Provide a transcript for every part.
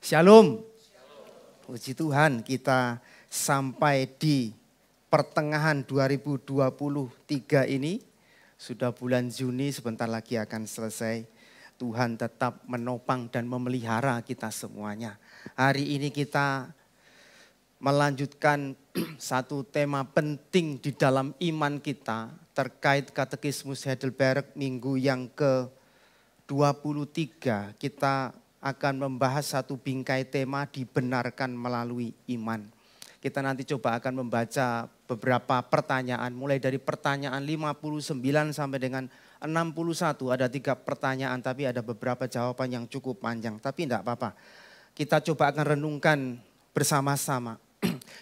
Shalom. Puji Tuhan, kita sampai di pertengahan 2023 ini. Sudah bulan Juni, sebentar lagi akan selesai. Tuhan tetap menopang dan memelihara kita semuanya. Hari ini kita melanjutkan satu tema penting di dalam iman kita terkait Katekismus Heidelberg minggu yang ke-23. Kita akan membahas satu bingkai tema dibenarkan melalui iman. Kita nanti coba akan membaca beberapa pertanyaan mulai dari pertanyaan 59 sampai dengan 61. Ada 3 pertanyaan tapi ada beberapa jawaban yang cukup panjang. Tapi tidak apa-apa. Kita coba akan renungkan bersama-sama.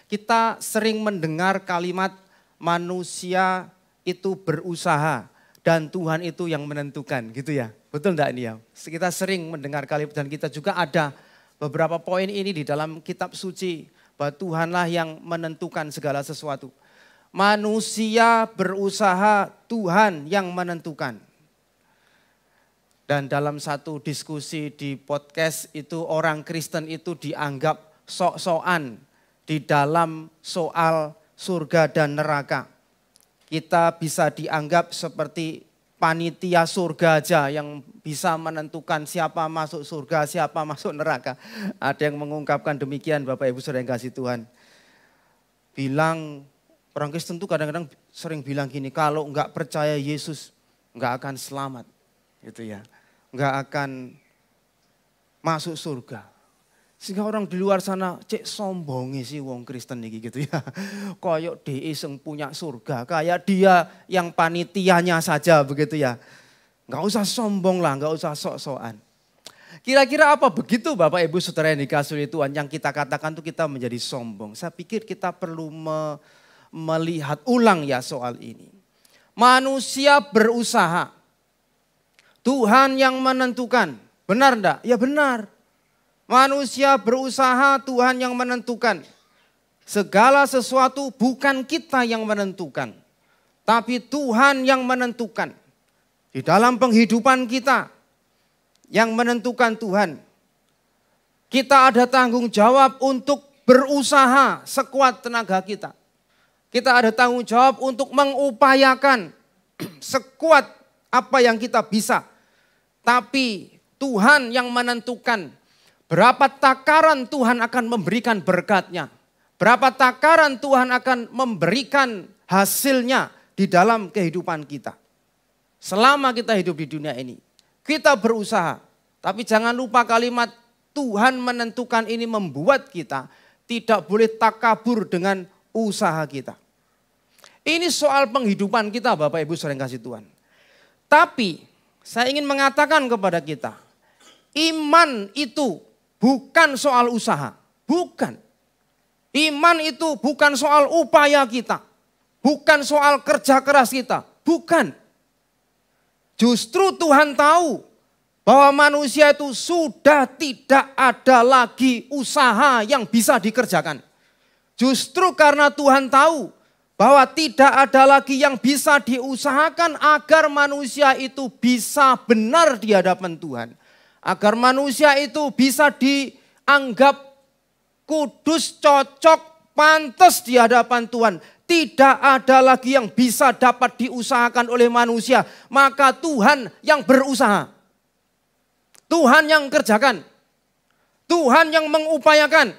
Kita sering mendengar kalimat manusia itu berusaha dan Tuhan itu yang menentukan, gitu ya. Betul enggak ini ya? Kita sering mendengar kalimat dan kita juga ada beberapa poin ini di dalam kitab suci bahwa Tuhanlah yang menentukan segala sesuatu. Manusia berusaha, Tuhan yang menentukan. Dan dalam satu diskusi di podcast itu orang Kristen itu dianggap sok-sokan di dalam soal surga dan neraka. Kita bisa dianggap seperti panitia surga aja yang bisa menentukan siapa masuk surga, siapa masuk neraka. Ada yang mengungkapkan demikian Bapak Ibu Saudara yang kasih Tuhan. Bilang, orang Kristen tuh kadang-kadang sering bilang gini, kalau enggak percaya Yesus enggak akan selamat. Gitu ya. Enggak akan masuk surga. Sehingga orang di luar sana cek sombongi sih wong Kristen ini gitu ya. Kayak dia yang punya surga, kayak dia yang panitianya saja begitu ya. Enggak usah sombong lah, enggak usah sok-sokan. Kira-kira apa begitu Bapak Ibu Saudara yang dikasihi Tuhan yang kita katakan tuh kita menjadi sombong. Saya pikir kita perlu melihat ulang ya soal ini. Manusia berusaha, Tuhan yang menentukan. Benar enggak? Ya benar. Manusia berusaha, Tuhan yang menentukan. Segala sesuatu bukan kita yang menentukan. Tapi Tuhan yang menentukan. Di dalam penghidupan kita, yang menentukan Tuhan. Kita ada tanggung jawab untuk berusaha sekuat tenaga kita. Kita ada tanggung jawab untuk mengupayakan sekuat apa yang kita bisa. Tapi Tuhan yang menentukan. Berapa takaran Tuhan akan memberikan berkatnya. Berapa takaran Tuhan akan memberikan hasilnya di dalam kehidupan kita. Selama kita hidup di dunia ini. Kita berusaha. Tapi jangan lupa kalimat Tuhan menentukan ini membuat kita tidak boleh takabur dengan usaha kita. Ini soal penghidupan kita Bapak Ibu sering kasih Tuhan. Tapi saya ingin mengatakan kepada kita. Iman itu bukan soal usaha, bukan. Iman itu bukan soal upaya kita, bukan soal kerja keras kita, bukan. Justru Tuhan tahu bahwa manusia itu sudah tidak ada lagi usaha yang bisa dikerjakan. Justru karena Tuhan tahu bahwa tidak ada lagi yang bisa diusahakan agar manusia itu bisa benar di hadapan Tuhan. Agar manusia itu bisa dianggap kudus, cocok, pantas di hadapan Tuhan. Tidak ada lagi yang bisa dapat diusahakan oleh manusia. Maka Tuhan yang berusaha. Tuhan yang kerjakan. Tuhan yang mengupayakan.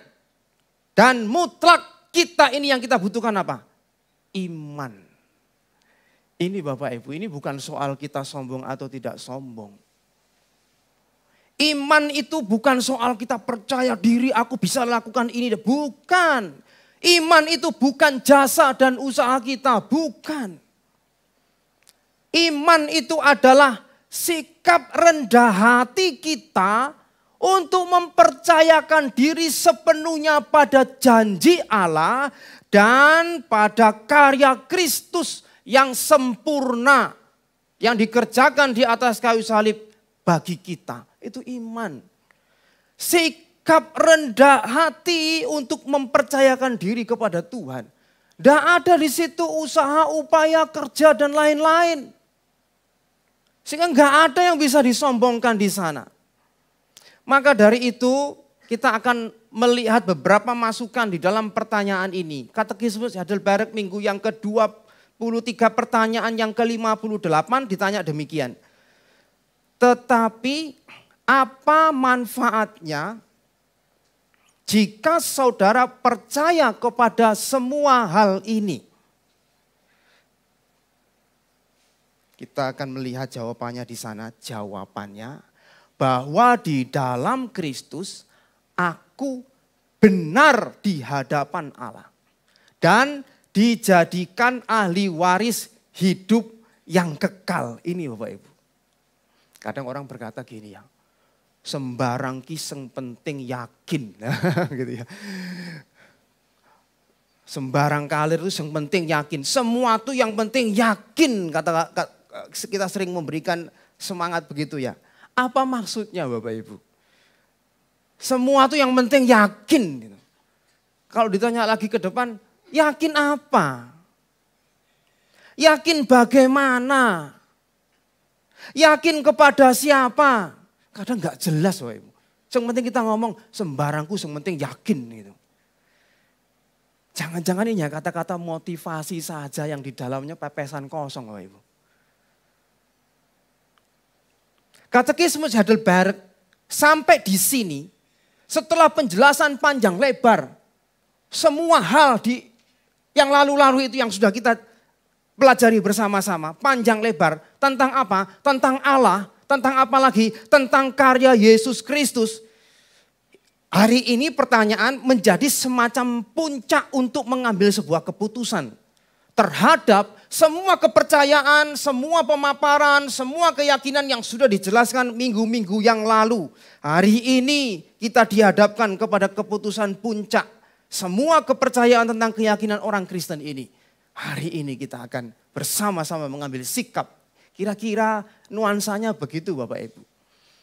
Dan mutlak kita ini yang kita butuhkan apa? Iman. Ini Bapak Ibu, ini bukan soal kita sombong atau tidak sombong. Iman itu bukan soal kita percaya diri aku bisa lakukan ini. Bukan. Iman itu bukan jasa dan usaha kita. Bukan. Iman itu adalah sikap rendah hati kita untuk mempercayakan diri sepenuhnya pada janji Allah dan pada karya Kristus yang sempurna yang dikerjakan di atas kayu salib bagi kita. Itu iman. Sikap rendah hati untuk mempercayakan diri kepada Tuhan. Tidak ada di situ usaha, upaya, kerja dan lain-lain. Sehingga nggak ada yang bisa disombongkan di sana. Maka dari itu kita akan melihat beberapa masukan di dalam pertanyaan ini. Katekismus Heidelberg minggu yang ke-23 pertanyaan yang ke-58 ditanya demikian. Tetapi apa manfaatnya jika saudara percaya kepada semua hal ini? Kita akan melihat jawabannya di sana. Jawabannya bahwa di dalam Kristus aku benar di hadapan Allah. Dan dijadikan ahli waris hidup yang kekal. Ini Bapak Ibu. Kadang orang berkata gini ya. Sembarang kiseng penting yakin. Gitu ya. Sembarang kalir itu yang penting yakin. Semua itu yang penting yakin. Kita sering memberikan semangat begitu ya. Apa maksudnya Bapak Ibu? Semua itu yang penting yakin. Kalau ditanya lagi ke depan, yakin apa? Yakin bagaimana? Yakin kepada siapa? Kadang nggak jelas Bapak Ibu. Yang penting kita ngomong sembarangku, yang penting yakin gitu. Jangan-jangan ini ya kata-kata motivasi saja yang di dalamnya pepesan kosong Bapak Ibu. Katekismus Heidelberg sampai di sini, setelah penjelasan panjang lebar, semua hal yang lalu-lalu itu yang sudah kita pelajari bersama-sama, panjang lebar, tentang apa? Tentang Allah, tentang apa lagi? Tentang karya Yesus Kristus. Hari ini pertanyaan menjadi semacam puncak untuk mengambil sebuah keputusan terhadap semua kepercayaan, semua pemaparan, semua keyakinan yang sudah dijelaskan minggu-minggu yang lalu. Hari ini kita dihadapkan kepada keputusan puncak semua kepercayaan tentang keyakinan orang Kristen ini. Hari ini kita akan bersama-sama mengambil sikap. Kira-kira nuansanya begitu Bapak Ibu.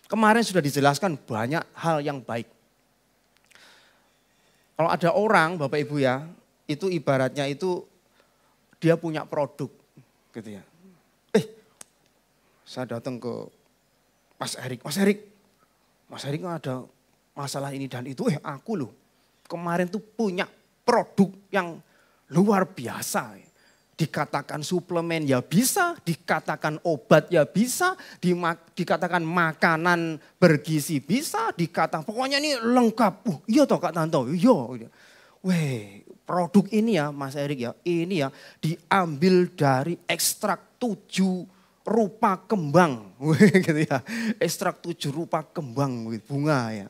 Kemarin sudah dijelaskan banyak hal yang baik. Kalau ada orang Bapak Ibu ya, itu ibaratnya itu dia punya produk gitu ya. Saya datang ke Mas Erik kan ada masalah ini dan itu. Aku loh kemarin tuh punya produk yang luar biasa. Dikatakan suplemen ya bisa, dikatakan obat ya bisa, dikatakan makanan bergizi bisa, dikatakan pokoknya ini lengkap. Iya toh Kak Tanto, iya. Produk ini ya Mas Erik ya, ini ya diambil dari ekstrak 7 rupa kembang. Gitu ya. Ekstrak 7 rupa kembang bunga ya.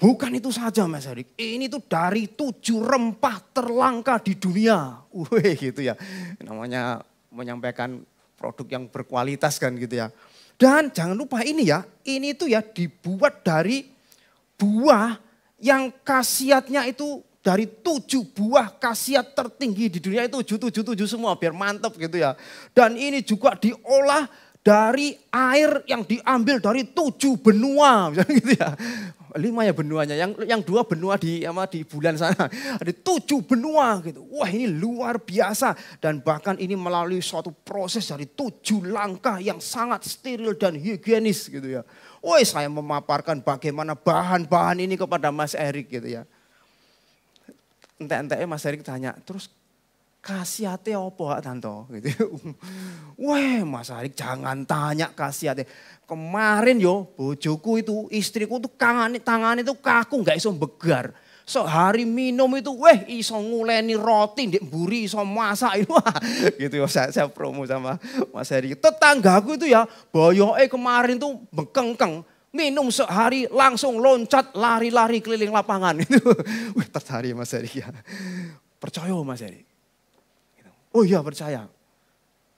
Bukan itu saja Mas Erik, ini tuh dari 7 rempah terlangka di dunia. Gitu ya, namanya menyampaikan produk yang berkualitas kan gitu ya. Dan jangan lupa ini ya, ini tuh ya dibuat dari buah yang khasiatnya itu dari 7 buah khasiat tertinggi di dunia itu 7 semua biar mantap gitu ya. Dan ini juga diolah dari air yang diambil dari 7 benua gitu ya. 5 ya benuanya, yang 2 benua di bulan sana. Ada 7 benua gitu. Wah ini luar biasa. Dan bahkan ini melalui suatu proses dari 7 langkah yang sangat steril dan higienis gitu ya. Wah saya memaparkan bagaimana bahan-bahan ini kepada Mas Erik gitu ya. Ente-ente Mas Erik tanya, terus khasiatnya apa Tanto? Gitu. Wah Mas Erik jangan tanya khasiatnya. Kemarin yo bojoku itu, istriku tuh tangan itu kaku gak iso begar. Sehari minum itu iso nguleni roti ndek mburi iso masak itu. Gitu ya saya promo sama Mas Heri. Tetanggaku itu ya boyoke kemarin tuh bekengkeng. Minum sehari langsung loncat lari-lari keliling lapangan. Wih tertarik Mas Heri ya. Percaya Mas Heri? Oh iya percaya.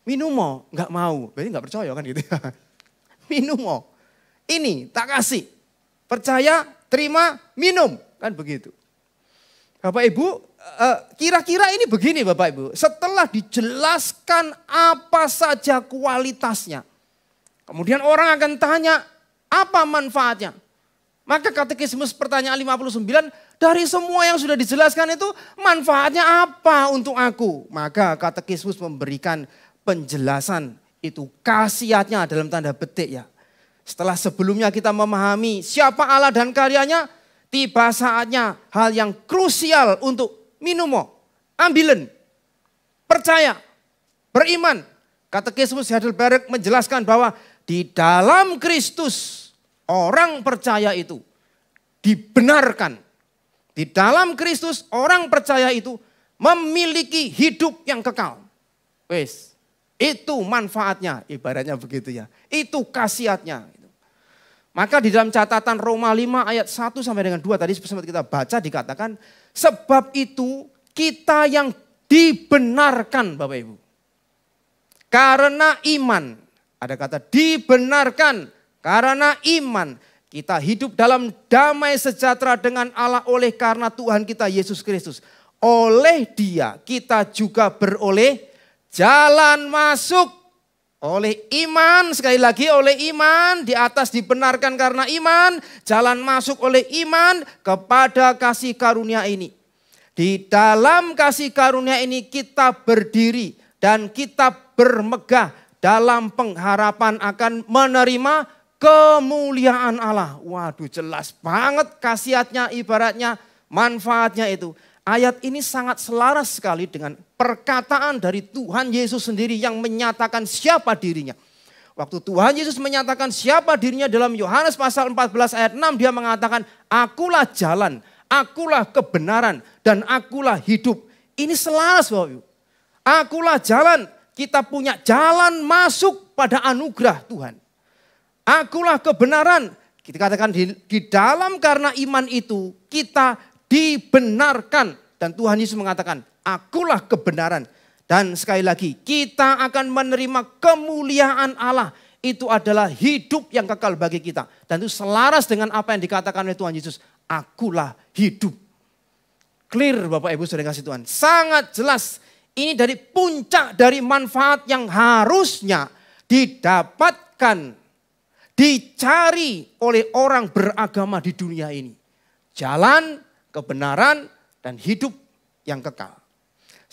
Minum mau? Gak mau. Berarti gak percaya kan gitu ya. Minum mau. Ini tak kasih. Percaya, terima, minum. Kan begitu. Bapak Ibu, kira-kira ini begini Bapak Ibu. Setelah dijelaskan apa saja kualitasnya. Kemudian orang akan tanya, apa manfaatnya? Maka katekismus pertanyaan 59, dari semua yang sudah dijelaskan itu manfaatnya apa untuk aku? Maka katekismus memberikan penjelasan itu khasiatnya dalam tanda petik ya. Setelah sebelumnya kita memahami siapa Allah dan karyanya, tiba saatnya hal yang krusial untuk minumo, ambilen, percaya, beriman. Katekismus Heidelberg menjelaskan bahwa di dalam Kristus orang percaya itu dibenarkan. Di dalam Kristus orang percaya itu memiliki hidup yang kekal. Wes, itu manfaatnya, ibaratnya begitu ya. Itu khasiatnya. Maka di dalam catatan Roma 5 ayat 1 sampai dengan 2 tadi sempat kita baca dikatakan, sebab itu kita yang dibenarkan Bapak Ibu. Karena iman, ada kata dibenarkan karena iman. Kita hidup dalam damai sejahtera dengan Allah oleh karena Tuhan kita Yesus Kristus. Oleh Dia kita juga beroleh jalan masuk. Oleh iman, sekali lagi oleh iman. Di atas dibenarkan karena iman. Jalan masuk oleh iman kepada kasih karunia ini. Di dalam kasih karunia ini kita berdiri dan kita bermegah dalam pengharapan akan menerima kemuliaan Allah. Waduh, jelas banget khasiatnya, ibaratnya manfaatnya itu. Ayat ini sangat selaras sekali dengan perkataan dari Tuhan Yesus sendiri yang menyatakan siapa dirinya. Waktu Tuhan Yesus menyatakan siapa dirinya dalam Yohanes pasal 14 ayat 6, dia mengatakan, akulah jalan, akulah kebenaran, dan akulah hidup. Ini selaras Bapak Ibu. Akulah jalan, kita punya jalan masuk pada anugerah Tuhan. Akulah kebenaran. Kita katakan di dalam karena iman itu kita dibenarkan. Dan Tuhan Yesus mengatakan akulah kebenaran. Dan sekali lagi kita akan menerima kemuliaan Allah. Itu adalah hidup yang kekal bagi kita. Dan itu selaras dengan apa yang dikatakan oleh Tuhan Yesus. Akulah hidup. Clear Bapak Ibu Saudara kasih Tuhan. Sangat jelas. Ini dari puncak dari manfaat yang harusnya didapatkan, dicari oleh orang beragama di dunia ini. Jalan, kebenaran, dan hidup yang kekal.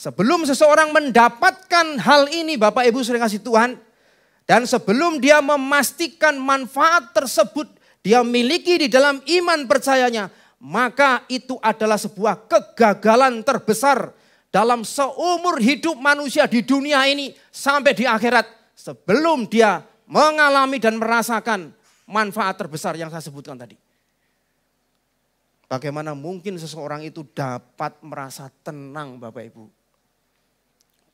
Sebelum seseorang mendapatkan hal ini Bapak Ibu Saudara kasih Tuhan. Dan sebelum dia memastikan manfaat tersebut dia miliki di dalam iman percayanya. Maka itu adalah sebuah kegagalan terbesar dalam seumur hidup manusia di dunia ini sampai di akhirat. Sebelum dia mengalami dan merasakan manfaat terbesar yang saya sebutkan tadi. Bagaimana mungkin seseorang itu dapat merasa tenang Bapak Ibu.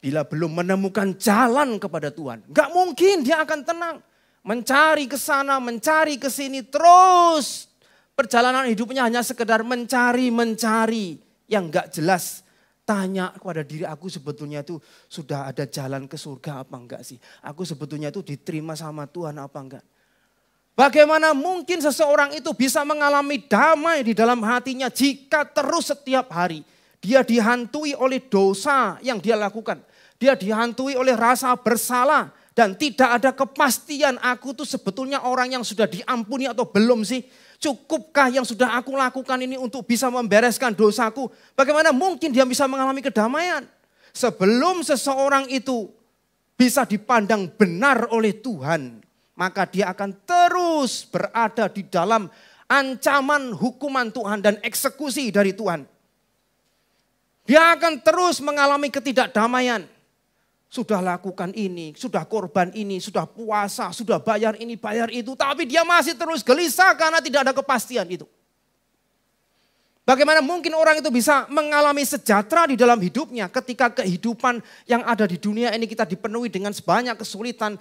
Bila belum menemukan jalan kepada Tuhan. Gak mungkin dia akan tenang. Mencari ke sana, mencari ke sini terus. Perjalanan hidupnya hanya sekedar mencari yang gak jelas. Tanya kepada diri aku sebetulnya itu sudah ada jalan ke surga apa enggak sih? Aku sebetulnya itu diterima sama Tuhan apa enggak? Bagaimana mungkin seseorang itu bisa mengalami damai di dalam hatinya jika terus setiap hari dia dihantui oleh dosa yang dia lakukan. Dia dihantui oleh rasa bersalah dan tidak ada kepastian aku tuh sebetulnya orang yang sudah diampuni atau belum sih? Cukupkah yang sudah aku lakukan ini untuk bisa membereskan dosaku? Bagaimana mungkin dia bisa mengalami kedamaian? Sebelum seseorang itu bisa dipandang benar oleh Tuhan, maka dia akan terus berada di dalam ancaman hukuman Tuhan dan eksekusi dari Tuhan. Dia akan terus mengalami ketidakdamaian. Sudah lakukan ini, sudah korban ini, sudah puasa, sudah bayar ini, bayar itu. Tapi dia masih terus gelisah karena tidak ada kepastian itu. Bagaimana mungkin orang itu bisa mengalami sejahtera di dalam hidupnya ketika kehidupan yang ada di dunia ini kita dipenuhi dengan sebanyak kesulitan,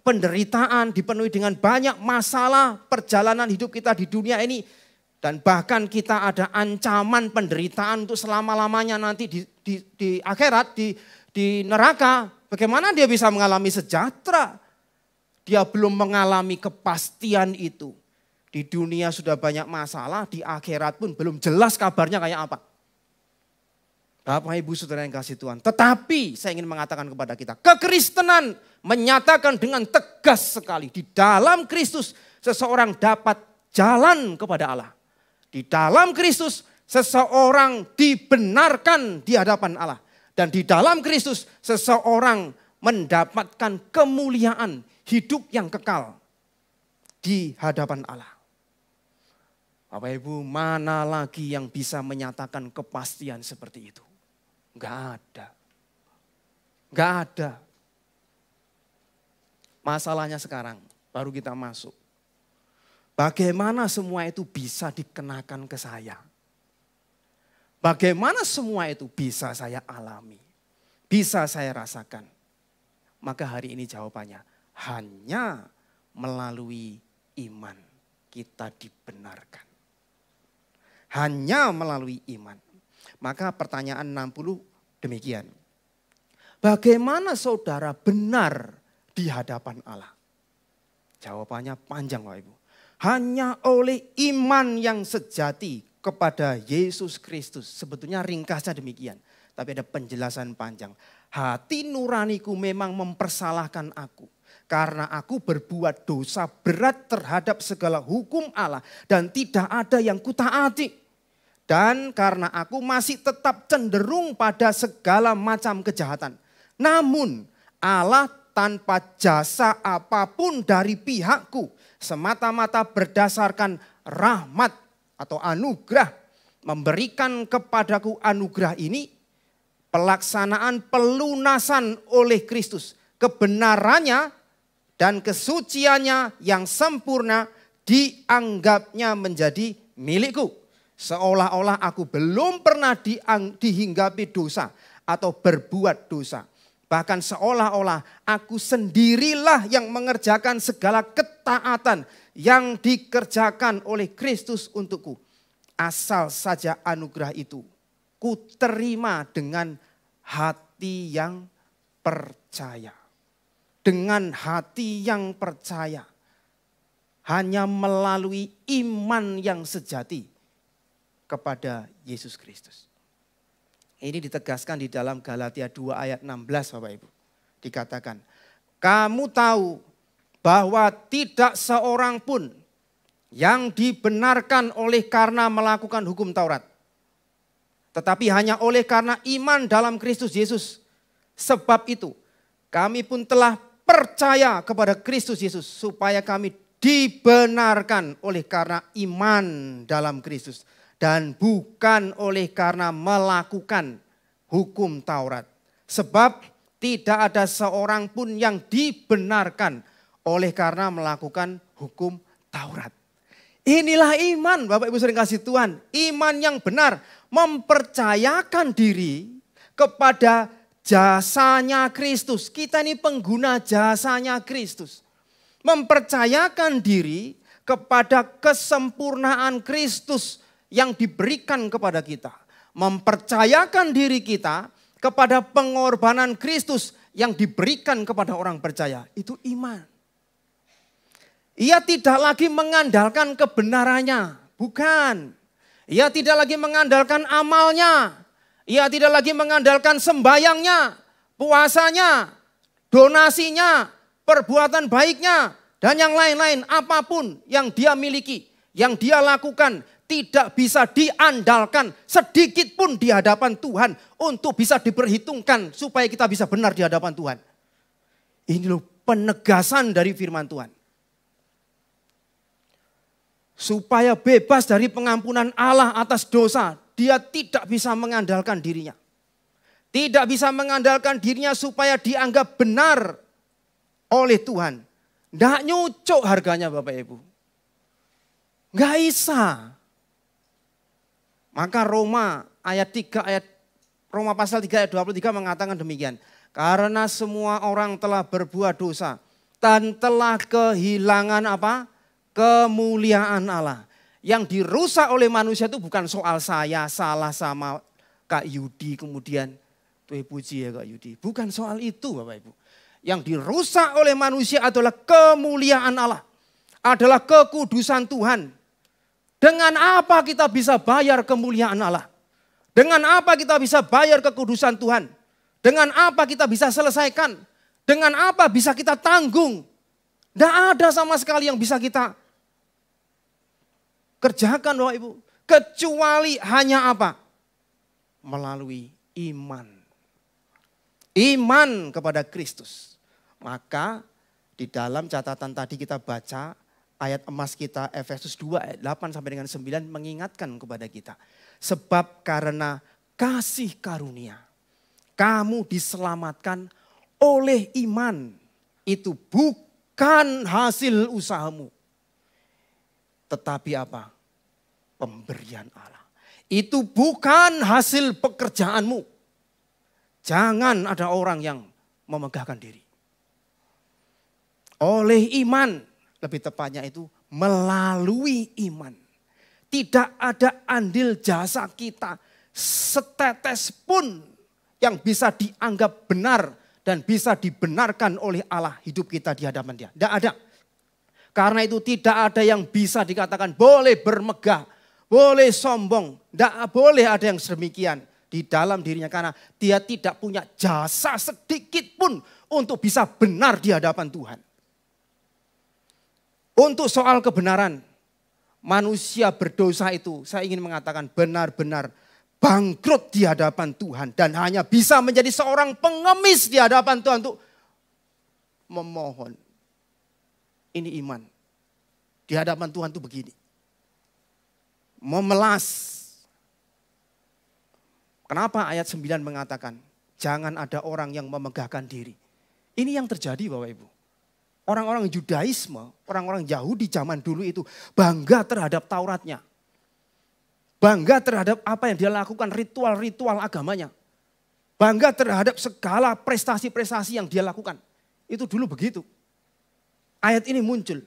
penderitaan, dipenuhi dengan banyak masalah perjalanan hidup kita di dunia ini. Dan bahkan kita ada ancaman penderitaan untuk selama-lamanya nanti di akhirat, di neraka. Bagaimana dia bisa mengalami sejahtera? Dia belum mengalami kepastian itu. Di dunia sudah banyak masalah, di akhirat pun belum jelas kabarnya kayak apa. Bapak Ibu Saudara yang kasih Tuhan. Tetapi saya ingin mengatakan kepada kita, kekristenan menyatakan dengan tegas sekali. Di dalam Kristus seseorang dapat jalan kepada Allah. Di dalam Kristus seseorang dibenarkan di hadapan Allah. Dan di dalam Kristus seseorang mendapatkan kemuliaan hidup yang kekal di hadapan Allah. Bapak Ibu, mana lagi yang bisa menyatakan kepastian seperti itu? Enggak ada. Enggak ada. Masalahnya sekarang, baru kita masuk. Bagaimana semua itu bisa dikenakan ke saya? Bagaimana semua itu bisa saya alami? Bisa saya rasakan? Maka hari ini jawabannya, hanya melalui iman kita dibenarkan. Hanya melalui iman. Maka pertanyaan 60 demikian. Bagaimana saudara benar di hadapan Allah? Jawabannya panjang Bapak Ibu. Hanya oleh iman yang sejati kepada Yesus Kristus. Sebetulnya ringkasnya demikian. Tapi ada penjelasan panjang. Hati nuraniku memang mempersalahkan aku. Karena aku berbuat dosa berat terhadap segala hukum Allah. Dan tidak ada yang kutaati. Dan karena aku masih tetap cenderung pada segala macam kejahatan. Namun Allah tanpa jasa apapun dari pihakku. Semata-mata berdasarkan rahmat atau anugerah. Memberikan kepadaku anugerah ini. Pelaksanaan pelunasan oleh Kristus. Kebenarannya dan kesuciannya yang sempurna dianggapnya menjadi milikku. Seolah-olah aku belum pernah dihinggapi dosa atau berbuat dosa. Bahkan seolah-olah aku sendirilah yang mengerjakan segala ketaatan yang dikerjakan oleh Kristus untukku. Asal saja anugerah itu ku terima dengan hati yang percaya. Dengan hati yang percaya. Hanya melalui iman yang sejati kepada Yesus Kristus. Ini ditegaskan di dalam Galatia 2 ayat 16 Bapak Ibu. Dikatakan, kamu tahu bahwa tidak seorang pun yang dibenarkan oleh karena melakukan hukum Taurat. Tetapi hanya oleh karena iman dalam Kristus Yesus. Sebab itu kami pun telah percaya kepada Kristus Yesus supaya kami dibenarkan oleh karena iman dalam Kristus. Dan bukan oleh karena melakukan hukum Taurat. Sebab tidak ada seorang pun yang dibenarkan oleh karena melakukan hukum Taurat. Inilah iman Bapak Ibu sering kasih Tuhan. Iman yang benar mempercayakan diri kepada jasanya Kristus. Kita ini pengguna jasanya Kristus. Mempercayakan diri kepada kesempurnaan Kristus yang diberikan kepada kita. Mempercayakan diri kita kepada pengorbanan Kristus yang diberikan kepada orang percaya. Itu iman. Ia tidak lagi mengandalkan kebenarannya. Bukan. Ia tidak lagi mengandalkan amalnya. Ia tidak lagi mengandalkan sembayangnya, puasanya, donasinya, perbuatan baiknya, dan yang lain-lain. Apapun yang dia miliki, yang dia lakukan, tidak bisa diandalkan sedikit pun di hadapan Tuhan untuk bisa diperhitungkan supaya kita bisa benar di hadapan Tuhan. Ini loh penegasan dari firman Tuhan. Supaya bebas dari pengampunan Allah atas dosa, dia tidak bisa mengandalkan dirinya. Tidak bisa mengandalkan dirinya supaya dianggap benar oleh Tuhan. Tidak nyucuk harganya Bapak Ibu. Nggak bisa. Maka Roma pasal 3 ayat 23 mengatakan demikian. Karena semua orang telah berbuat dosa dan telah kehilangan apa? Kemuliaan Allah. Yang dirusak oleh manusia itu bukan soal saya salah sama Kak Yudi kemudian tuh puji ya Kak Yudi. Bukan soal itu Bapak Ibu. Yang dirusak oleh manusia adalah kemuliaan Allah. Adalah kekudusan Tuhan. Dengan apa kita bisa bayar kemuliaan Allah? Dengan apa kita bisa bayar kekudusan Tuhan? Dengan apa kita bisa selesaikan? Dengan apa bisa kita tanggung? Tidak ada sama sekali yang bisa kita kerjakan Bapak Ibu. Kecuali hanya apa? Melalui iman. Iman kepada Kristus. Maka di dalam catatan tadi kita baca ayat emas kita Efesus 2 ayat 8 sampai dengan 9 mengingatkan kepada kita. Sebab karena kasih karunia kamu diselamatkan oleh iman. Itu bukan hasil usahamu. Tetapi apa? Pemberian Allah. Itu bukan hasil pekerjaanmu. Jangan ada orang yang memegahkan diri. Oleh iman, lebih tepatnya itu melalui iman. Tidak ada andil jasa kita setetes pun yang bisa dianggap benar dan bisa dibenarkan oleh Allah hidup kita di hadapan Dia. Tidak ada. Karena itu tidak ada yang bisa dikatakan boleh bermegah, boleh sombong. Tidak boleh ada yang sedemikian di dalam dirinya. Karena dia tidak punya jasa sedikit pun untuk bisa benar di hadapan Tuhan. Untuk soal kebenaran, manusia berdosa itu saya ingin mengatakan benar-benar bangkrut di hadapan Tuhan. Dan hanya bisa menjadi seorang pengemis di hadapan Tuhan untuk memohon. Ini iman. Di hadapan Tuhan itu begini. Memelas. Kenapa ayat 9 mengatakan jangan ada orang yang memegahkan diri. Ini yang terjadi Bapak Ibu. Orang-orang Judaisme, orang-orang Yahudi zaman dulu itu bangga terhadap Tauratnya. Bangga terhadap apa yang dia lakukan, ritual-ritual agamanya. Bangga terhadap segala prestasi-prestasi yang dia lakukan. Itu dulu begitu. Ayat ini muncul.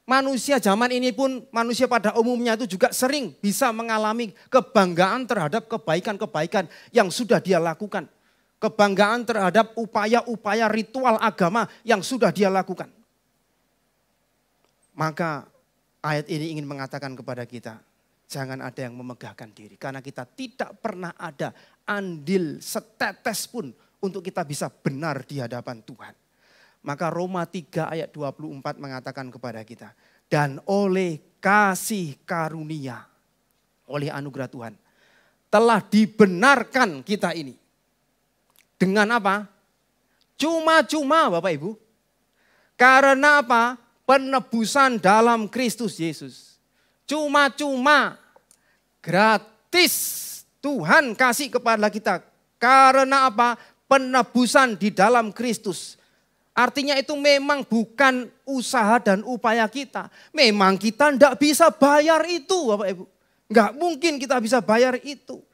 Manusia zaman ini pun, manusia pada umumnya itu juga sering bisa mengalami kebanggaan terhadap kebaikan-kebaikan yang sudah dia lakukan. Kebanggaan terhadap upaya-upaya ritual agama yang sudah dia lakukan. Maka ayat ini ingin mengatakan kepada kita, jangan ada yang memegahkan diri. Karena kita tidak pernah ada andil setetes pun untuk kita bisa benar di hadapan Tuhan. Maka Roma 3 ayat 24 mengatakan kepada kita. Dan oleh kasih karunia, oleh anugerah Tuhan, telah dibenarkan kita ini. Dengan apa? Cuma-cuma Bapak Ibu. Karena apa? Penebusan dalam Kristus Yesus. Cuma-cuma, gratis Tuhan kasih kepada kita. Karena apa? Penebusan di dalam Kristus. Artinya itu memang bukan usaha dan upaya kita. Memang kita tidak bisa bayar itu Bapak Ibu. Enggak mungkin kita bisa bayar itu.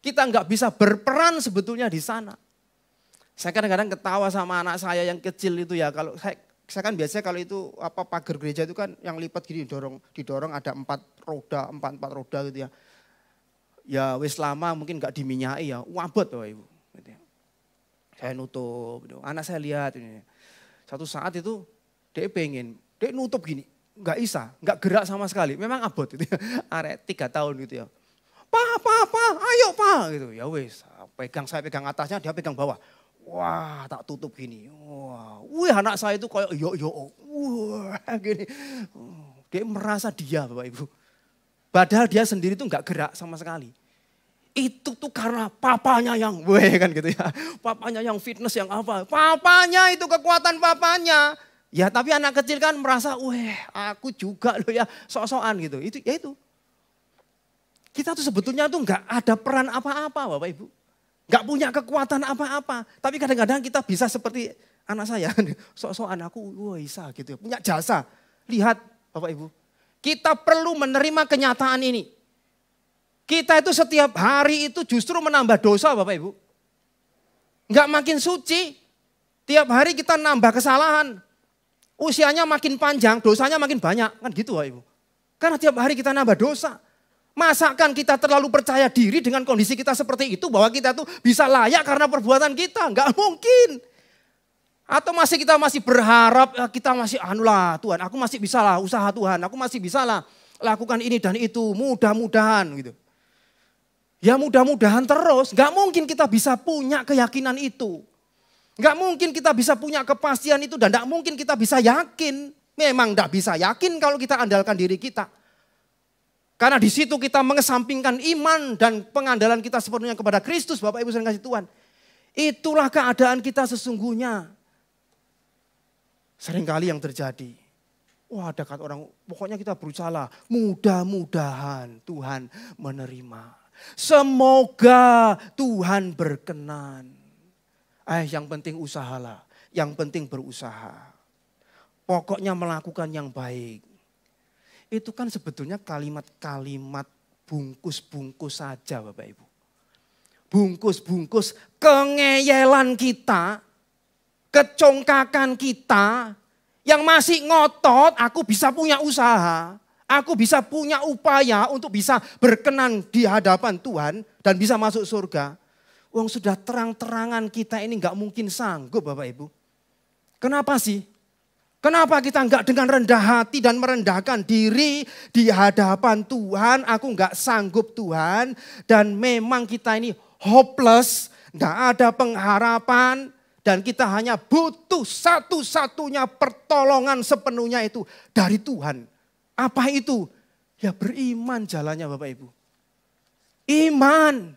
Kita enggak bisa berperan sebetulnya di sana. Saya kadang-kadang ketawa sama anak saya yang kecil itu ya. Kalau saya kan biasanya kalau itu apa pagar gereja itu kan yang lipat gini didorong ada 4 roda gitu ya. Ya wis lama mungkin enggak diminyai ya. Wabot Bapak Ibu. Gitu ya. Saya nutup. Gitu. Anak saya lihat ini. Satu saat itu dia nutup gini, nggak bisa, nggak gerak sama sekali. Memang abot itu, arek 3 tahun gitu ya. Pa, ayo pa, gitu. Ya wes, saya pegang atasnya, dia pegang bawah. Wah, tak tutup gini. Wah, anak saya itu kayak wah gini. Dia merasa dia Bapak Ibu. Padahal dia sendiri tuh nggak gerak sama sekali. Itu tuh karena papanya yang, kan gitu ya. Papanya yang fitness yang apa. Papanya itu kekuatan papanya. Ya tapi anak kecil kan merasa, aku juga loh ya sok-sokan gitu. Itu. Kita tuh sebetulnya tuh gak ada peran apa-apa Bapak Ibu. Gak punya kekuatan apa-apa. Tapi kadang-kadang kita bisa seperti anak saya. Sok-sokan aku, bisa gitu ya. Punya jasa. Lihat Bapak Ibu. Kita perlu menerima kenyataan ini. Kita itu setiap hari itu justru menambah dosa Bapak Ibu. Enggak makin suci. Tiap hari kita nambah kesalahan. Usianya makin panjang, dosanya makin banyak. Kan gitu Bapak Ibu. Karena tiap hari kita nambah dosa. Masakan kita terlalu percaya diri dengan kondisi kita seperti itu. Bahwa kita tuh bisa layak karena perbuatan kita. Enggak mungkin. Atau kita masih berharap kita masih Tuhan. Aku masih bisa lah usaha Tuhan. Aku masih bisa lah lakukan ini dan itu. Mudah-mudahan gitu. Ya mudah-mudahan terus, gak mungkin kita bisa punya keyakinan itu. Gak mungkin kita bisa punya kepastian itu dan gak mungkin kita bisa yakin. Memang gak bisa yakin kalau kita andalkan diri kita. Karena di situ kita mengesampingkan iman dan pengandalan kita sepenuhnya kepada Kristus, Bapak Ibu dan kasih Tuhan. Itulah keadaan kita sesungguhnya. Seringkali yang terjadi, Wah, ada kata orang, pokoknya kita berusaha lah. Mudah-mudahan Tuhan menerima. Semoga Tuhan berkenan. Yang penting usahalah. Yang penting berusaha. Pokoknya melakukan yang baik. Itu kan sebetulnya kalimat-kalimat bungkus-bungkus saja Bapak Ibu. Bungkus-bungkus kengeyelan kita, kecongkakan kita, yang masih ngotot aku bisa punya usaha, aku bisa punya upaya untuk bisa berkenan di hadapan Tuhan dan bisa masuk surga. Wong sudah terang-terangan kita ini nggak mungkin sanggup Bapak Ibu. Kenapa sih? Kenapa kita enggak dengan rendah hati dan merendahkan diri di hadapan Tuhan? Aku enggak sanggup Tuhan. Dan memang kita ini hopeless, enggak ada pengharapan. Dan kita hanya butuh satu-satunya pertolongan sepenuhnya itu dari Tuhan. Apa itu? Ya beriman jalannya Bapak Ibu. Iman.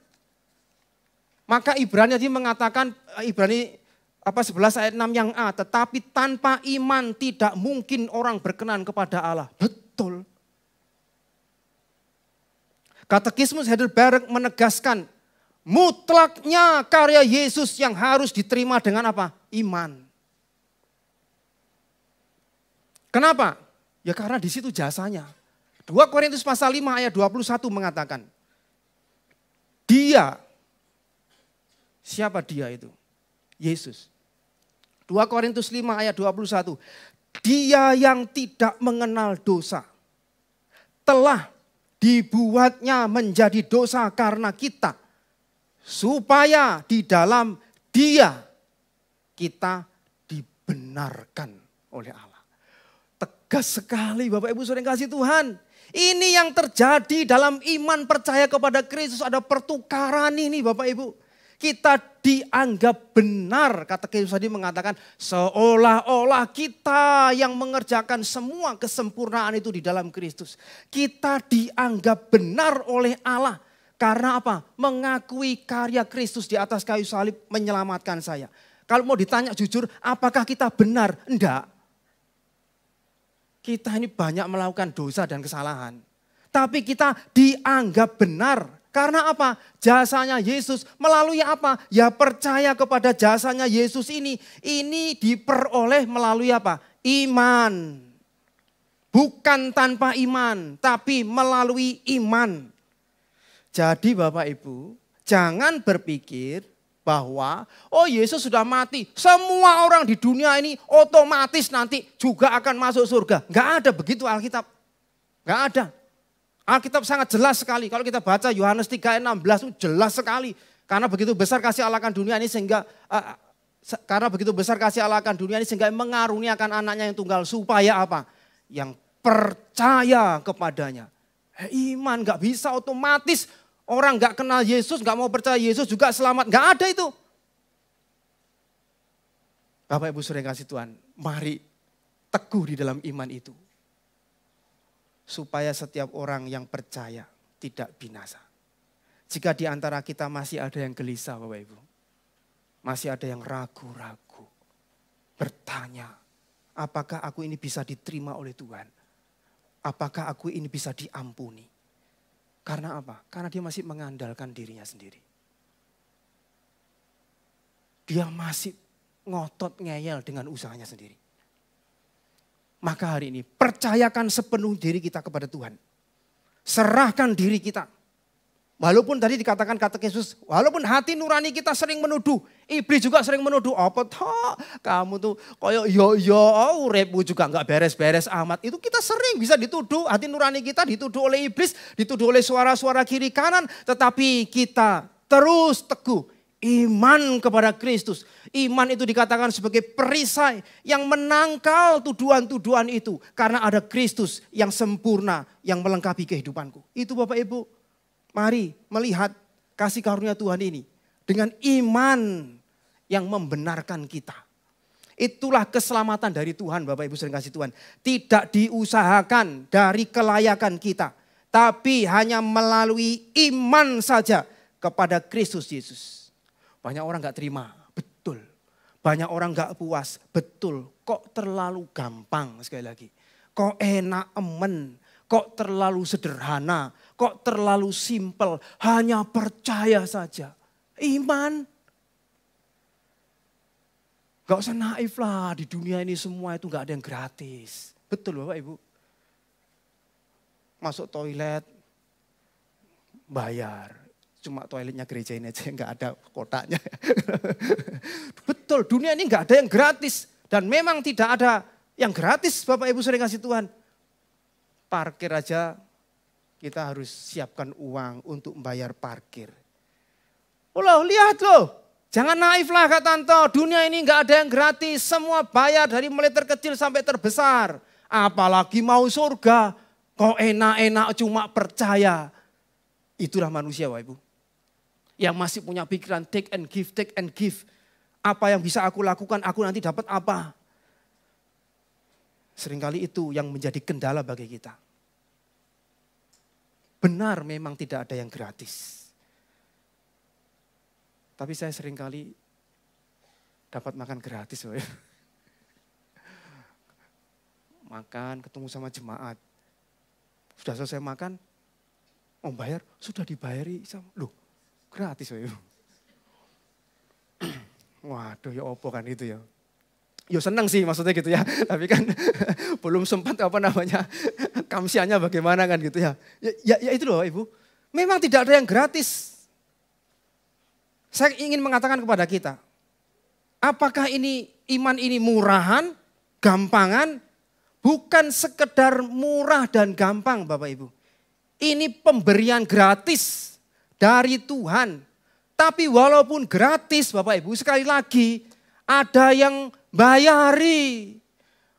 Maka Ibrani tadi mengatakan, Ibrani 11 ayat 6 yang A, tetapi tanpa iman tidak mungkin orang berkenan kepada Allah. Betul. Katekismus Heidelberg menegaskan mutlaknya karya Yesus yang harus diterima dengan apa? Iman. Kenapa? Ya karena di situ jasanya. 2 Korintus pasal 5 ayat 21 mengatakan, dia, siapa dia itu? Yesus. 2 Korintus 5 ayat 21. Dia yang tidak mengenal dosa telah dibuatnya menjadi dosa karena kita. Supaya di dalam dia kita dibenarkan oleh Allah. Tegas sekali Bapak Ibu Saudara yang kasih Tuhan. Ini yang terjadi dalam iman percaya kepada Kristus. Ada pertukaran ini Bapak Ibu. Kita dianggap benar, kata Yesus tadi mengatakan seolah-olah kita yang mengerjakan semua kesempurnaan itu di dalam Kristus. Kita dianggap benar oleh Allah. Karena apa? Mengakui karya Kristus di atas kayu salib menyelamatkan saya. Kalau mau ditanya jujur, apakah kita benar? Enggak. Kita ini banyak melakukan dosa dan kesalahan. Tapi kita dianggap benar. Karena apa? Jasanya Yesus melalui apa? Ya percaya kepada jasanya Yesus ini. Ini diperoleh melalui apa? Iman. Bukan tanpa iman, tapi melalui iman. Jadi Bapak Ibu, jangan berpikir bahwa oh Yesus sudah mati. Semua orang di dunia ini otomatis nanti juga akan masuk surga. Enggak ada begitu Alkitab. Enggak ada. Alkitab sangat jelas sekali. Kalau kita baca Yohanes 3 ayat 16 itu jelas sekali. Karena begitu besar kasih Allah akan dunia ini sehingga mengaruniakan anaknya yang tunggal supaya apa? Yang percaya kepadanya. Iman gak bisa otomatis orang gak kenal Yesus, gak mau percaya Yesus juga selamat. Gak ada itu. Bapak Ibu Saudara yang kasih Tuhan, mari teguh di dalam iman itu. Supaya setiap orang yang percaya tidak binasa. Jika di antara kita masih ada yang gelisah Bapak Ibu. Masih ada yang ragu-ragu. Bertanya, apakah aku ini bisa diterima oleh Tuhan? Apakah aku ini bisa diampuni? Karena apa? Karena dia masih mengandalkan dirinya sendiri. Dia masih ngotot ngeyel dengan usahanya sendiri. Maka hari ini percayakan sepenuh diri kita kepada Tuhan. Serahkan diri kita. Walaupun tadi dikatakan kata Yesus, walaupun hati nurani kita sering menuduh. Iblis juga sering menuduh, apa toh kamu tuh koyo uripmu juga enggak beres-beres amat. Itu kita sering bisa dituduh, hati nurani kita dituduh oleh iblis, dituduh oleh suara-suara kiri kanan. Tetapi kita terus teguh. Iman kepada Kristus. Iman itu dikatakan sebagai perisai yang menangkal tuduhan-tuduhan itu. Karena ada Kristus yang sempurna yang melengkapi kehidupanku. Itu Bapak Ibu, mari melihat kasih karunia Tuhan ini. Dengan iman yang membenarkan kita. Itulah keselamatan dari Tuhan Bapak Ibu sering kasih Tuhan. Tidak diusahakan dari kelayakan kita. Tapi hanya melalui iman saja kepada Kristus Yesus. Banyak orang gak terima, betul. Banyak orang gak puas, betul. Kok terlalu gampang sekali lagi. Kok enak emen, kok terlalu sederhana, kok terlalu simpel, hanya percaya saja. Iman. Gak usah naif lah, di dunia ini semua itu gak ada yang gratis. Betul Bapak Ibu. Masuk toilet, bayar. Cuma toiletnya gereja ini aja nggak ada kotaknya. Betul, dunia ini nggak ada yang gratis. Dan memang tidak ada yang gratis Bapak Ibu sering kasih Tuhan. Parkir aja kita harus siapkan uang untuk membayar parkir. Loh, lihat loh. Jangan naif lah Kak Tanto, dunia ini nggak ada yang gratis. Semua bayar dari mulai terkecil sampai terbesar. Apalagi mau surga, kok enak-enak cuma percaya. Itulah manusia Bapak Ibu. Yang masih punya pikiran take and give, take and give. Apa yang bisa aku lakukan, aku nanti dapat apa. Seringkali itu yang menjadi kendala bagi kita. Benar memang tidak ada yang gratis. Tapi saya seringkali dapat makan gratis. Makan, ketemu sama jemaat. Sudah selesai makan, mau bayar, sudah dibayari. Loh, gratis. Waduh ya opo kan itu ya. Ya senang sih maksudnya gitu ya. Tapi kan belum sempat kamsiannya bagaimana kan gitu ya. Ya itu loh Ibu. Memang tidak ada yang gratis. Saya ingin mengatakan kepada kita. Apakah ini iman ini murahan, gampangan? Bukan sekedar murah dan gampang Bapak Ibu. Ini pemberian gratis dari Tuhan. Tapi walaupun gratis Bapak Ibu, sekali lagi ada yang bayari.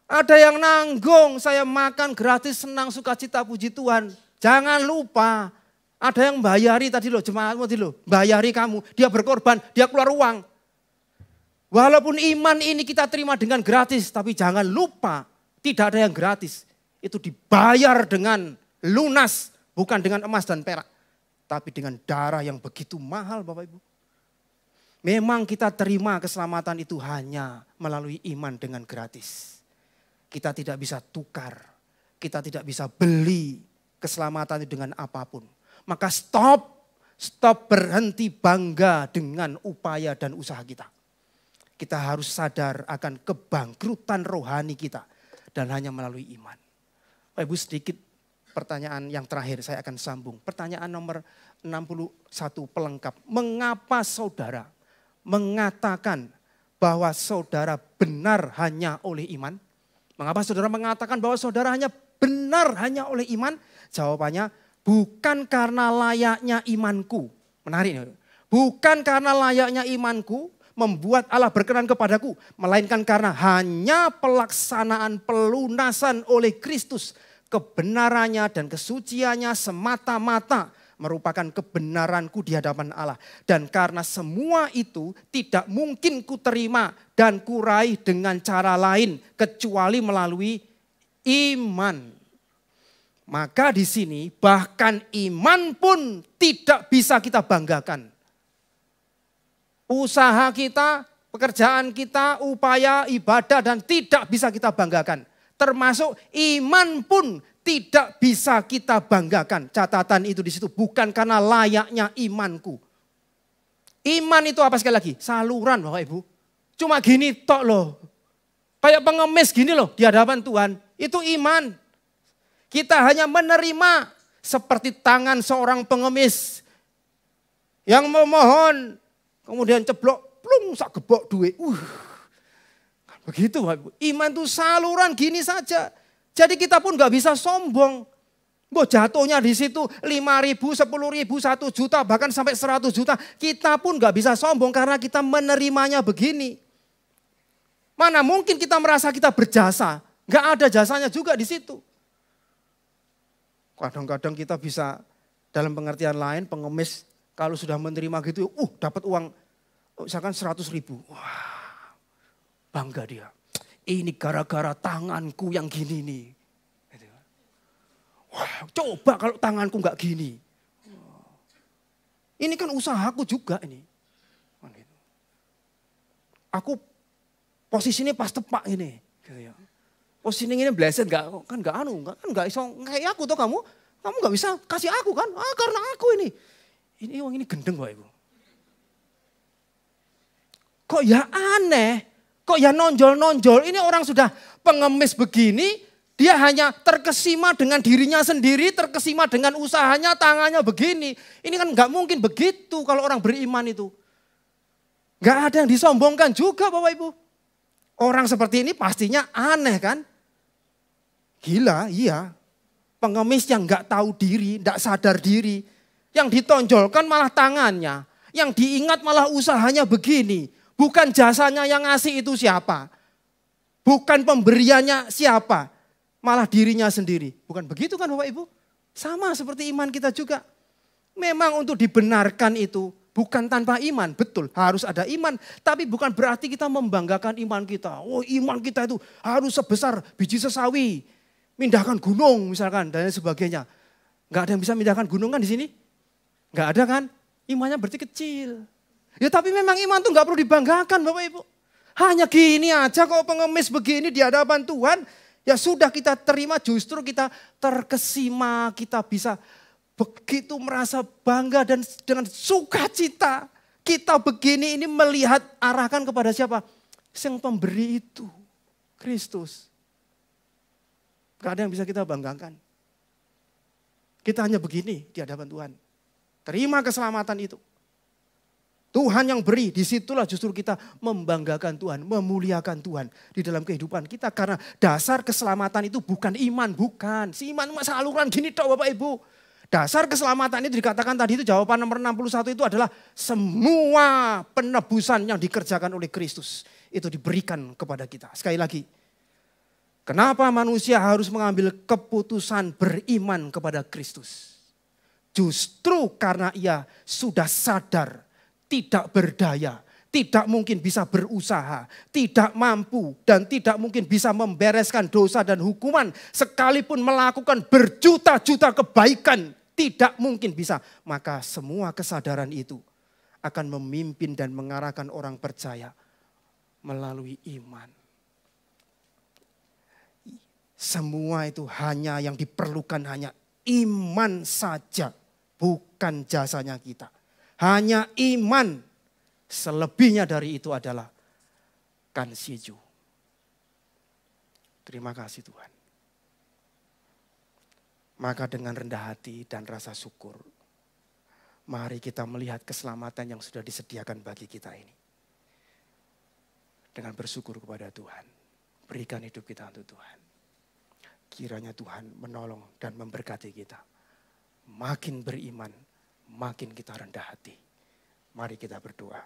Ada yang nanggung, saya makan gratis, senang, sukacita, puji Tuhan. Jangan lupa, ada yang bayari tadi loh, jemaatmu tadi loh. Bayari kamu, dia berkorban, dia keluar uang. Walaupun iman ini kita terima dengan gratis, tapi jangan lupa tidak ada yang gratis. Itu dibayar dengan lunas, bukan dengan emas dan perak. Tapi dengan darah yang begitu mahal Bapak Ibu. Memang kita terima keselamatan itu hanya melalui iman dengan gratis. Kita tidak bisa tukar. Kita tidak bisa beli keselamatan itu dengan apapun. Maka stop berhenti bangga dengan upaya dan usaha kita. Kita harus sadar akan kebangkrutan rohani kita. Dan hanya melalui iman. Bapak Ibu sedikit pertanyaan yang terakhir saya akan sambung. Pertanyaan nomor 61 pelengkap. Mengapa saudara mengatakan bahwa saudara benar hanya oleh iman? Mengapa saudara mengatakan bahwa saudara hanya benar hanya oleh iman? Jawabannya bukan karena layaknya imanku. Menarik nih. Bukan karena layaknya imanku membuat Allah berkenan kepadaku. Melainkan karena hanya pelaksanaan pelunasan oleh Kristus. Kebenarannya dan kesuciannya semata-mata merupakan kebenaranku di hadapan Allah. Dan karena semua itu tidak mungkin kuterima dan kuraih dengan cara lain kecuali melalui iman. Maka di sini bahkan iman pun tidak bisa kita banggakan. Usaha kita, pekerjaan kita, upaya, ibadah dan tidak bisa kita banggakan. Termasuk iman pun tidak bisa kita banggakan. Catatan itu di situ bukan karena layaknya imanku. Iman itu apa sekali lagi? Saluran Bapak Ibu. Cuma gini tok loh. Kayak pengemis gini loh di hadapan Tuhan. Itu iman. Kita hanya menerima seperti tangan seorang pengemis. Yang memohon. Kemudian ceblok, plung sak gebok duit. Begitu Bapak Ibu. Iman itu saluran gini saja. Jadi kita pun gak bisa sombong. Jatuhnya di situ 5.000, 10.000, 1 juta, bahkan sampai 100 juta. Kita pun gak bisa sombong karena kita menerimanya begini. Mana mungkin kita merasa kita berjasa. Gak ada jasanya juga di situ. Kadang-kadang kita bisa dalam pengertian lain pengemis kalau sudah menerima gitu, dapat uang misalkan 100.000. Wah. Bangga dia. Ini gara-gara tanganku yang gini nih. Wah, coba kalau tanganku nggak gini. Ini kan usahaku juga ini. Aku posisinya pas tepak ini. Posisi ini bleset kan nggak iso kayak aku tuh kamu nggak bisa kasih aku kan? Karena aku ini wong ini gendeng kok Ibu. Kok ya aneh, kok ya nonjol-nonjol. Ini orang sudah pengemis begini, dia hanya terkesima dengan dirinya sendiri, terkesima dengan usahanya, tangannya begini. Ini kan nggak mungkin begitu kalau orang beriman itu. Nggak ada yang disombongkan juga Bapak Ibu. Orang seperti ini pastinya aneh kan? Gila, iya. Pengemis yang nggak tahu diri, nggak sadar diri. Yang ditonjolkan malah tangannya. Yang diingat malah usahanya begini. Bukan jasanya yang ngasih itu siapa. Bukan pemberiannya siapa. Malah dirinya sendiri. Bukan begitu kan Bapak Ibu? Sama seperti iman kita juga. Memang untuk dibenarkan itu bukan tanpa iman. Betul harus ada iman. Tapi bukan berarti kita membanggakan iman kita. Oh iman kita itu harus sebesar biji sesawi. Mindahkan gunung misalkan dan sebagainya. Enggak ada yang bisa mindahkan gunung kan di sini? Enggak ada kan? Imannya berarti kecil. Ya tapi memang iman itu enggak perlu dibanggakan Bapak Ibu. Hanya gini aja kok pengemis begini di hadapan Tuhan. Ya sudah kita terima justru kita terkesima. Kita bisa begitu merasa bangga dan dengan sukacita. Kita begini ini melihat arahkan kepada siapa? Yang pemberi itu. Kristus. Gak ada yang bisa kita banggakan. Kita hanya begini di hadapan Tuhan. Terima keselamatan itu. Tuhan yang beri, disitulah justru kita membanggakan Tuhan, memuliakan Tuhan di dalam kehidupan kita. Karena dasar keselamatan itu bukan iman, bukan. Si iman masa saluran gini toh Bapak Ibu. Dasar keselamatan itu dikatakan tadi itu jawaban nomor 61 itu adalah semua penebusan yang dikerjakan oleh Kristus. Itu diberikan kepada kita. Sekali lagi. Kenapa manusia harus mengambil keputusan beriman kepada Kristus? Justru karena ia sudah sadar, tidak berdaya, tidak mungkin bisa berusaha, tidak mampu dan tidak mungkin bisa membereskan dosa dan hukuman. Sekalipun melakukan berjuta-juta kebaikan, tidak mungkin bisa. Maka semua kesadaran itu akan memimpin dan mengarahkan orang percaya melalui iman. Semua itu hanya yang diperlukan hanya iman saja, bukan jasanya kita. Hanya iman, selebihnya dari itu adalah kansiju. Terima kasih Tuhan. Maka dengan rendah hati dan rasa syukur, mari kita melihat keselamatan yang sudah disediakan bagi kita ini. Dengan bersyukur kepada Tuhan, berikan hidup kita untuk Tuhan. Kiranya Tuhan menolong dan memberkati kita. Makin beriman, makin kita rendah hati. Mari kita berdoa.